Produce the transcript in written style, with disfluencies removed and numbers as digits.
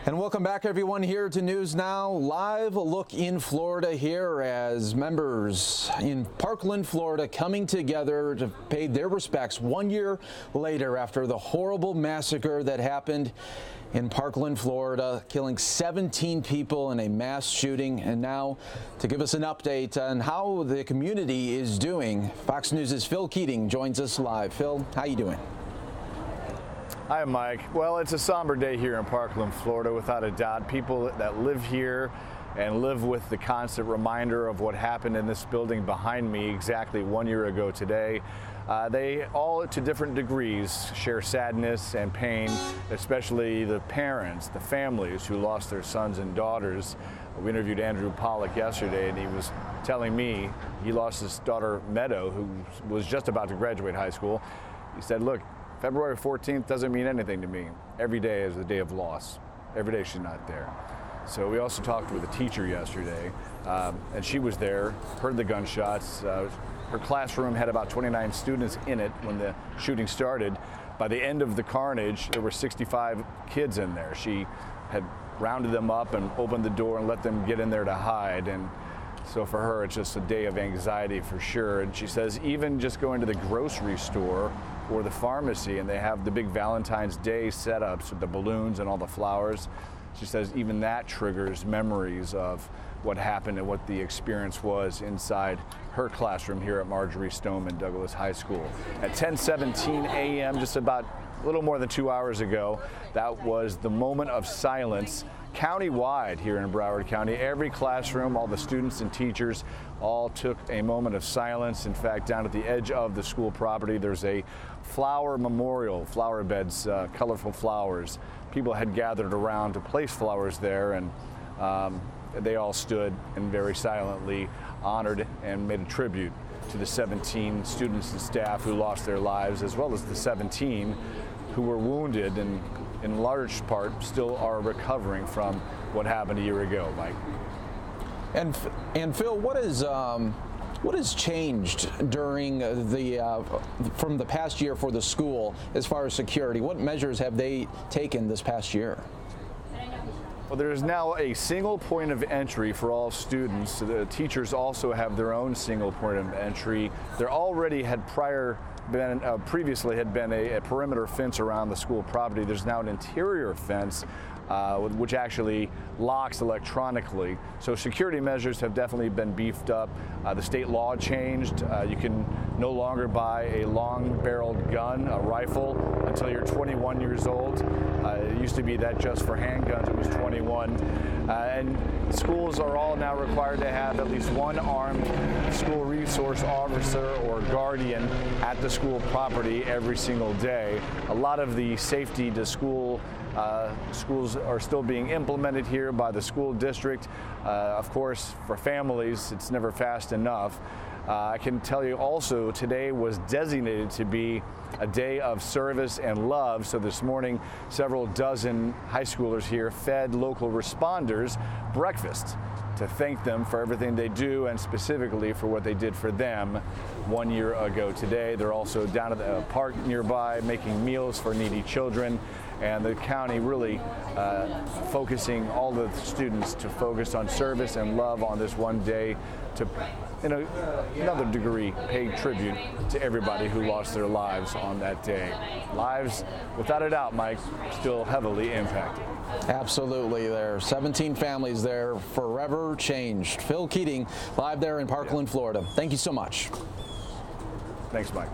And welcome back, everyone, here to News Now. Live look in Florida here as members in Parkland, Florida, coming together to pay their respects 1 year later after the horrible massacre that happened in Parkland, Florida, killing 17 people in a mass shooting. And now to give us an update on how the community is doing, Fox News' Phil Keating joins us live. Phil, how you doing? Hi, Mike. Well, it's a somber day here in Parkland, Florida, without a doubt. People that live here and live with the constant reminder of what happened in this building behind me exactly 1 year ago today. They all, to different degrees, share sadness and pain, especially the parents, the families who lost their sons and daughters. We interviewed Andrew Pollack yesterday, and he was telling me he lost his daughter, Meadow, who was just about to graduate high school. He said, look, February 14th doesn't mean anything to me. Every day is a day of loss. Every day she's not there. So we also talked with a teacher yesterday, and she was there, heard the gunshots. Her classroom had about 29 students in it when the shooting started. By the end of the carnage, there were 65 kids in there. She had rounded them up and opened the door and let them get in there to hide. And so for her, it's just a day of anxiety for sure. And she says even just going to the grocery store or the pharmacy, and they have the big Valentine's Day setups with the balloons and all the flowers, she says even that triggers memories of what happened and what the experience was inside her classroom here at Marjory Stoneman Douglas High School. At 10:17 a.m., just about a little more than 2 hours ago, that was the moment of silence countywide here in Broward County. Every classroom, all the students and teachers all took a moment of silence. In fact, down at the edge of the school property, there's a flower memorial, flower beds, colorful flowers. People had gathered around to place flowers there, and they all stood and very silently honored and made a tribute to the 17 students and staff who lost their lives, as well as the 17 who were wounded and in large part still are recovering from what happened a year ago, Mike. And Phil, what has changed during from the past year for the school as far as security? What measures have they taken this past year? Well, there is now a single point of entry for all students. The teachers also have their own single point of entry. There already had previously had been a perimeter fence around the school property. There's now an interior fence which actually locks electronically. So security measures have definitely been beefed up. The state law changed. You can no longer buy a long-barreled gun, a rifle, until you're 21 years old. It used to be that just for handguns, it was 21. And schools are all now required to have at least one armed school resource officer or guardian at the school property every single day. A lot of the safety to schools are still being implemented here by the school district. Of course, for families, it's never fast enough. I can tell you also today was designated to be a day of service and love. So this morning, several dozen high schoolers here fed local responders breakfast to thank them for everything they do and specifically for what they did for them 1 year ago today. They're also down at the park nearby making meals for needy children, and the county really focusing all the students to focus on service and love on this one day to, in another degree, pay tribute to everybody who lost their lives on that day. Lives, without a doubt, Mike, still heavily impacted. Absolutely. There are 17 families there forever changed. Phil Keating, live there in Parkland, Florida. Thank you so much. Thanks, Mike.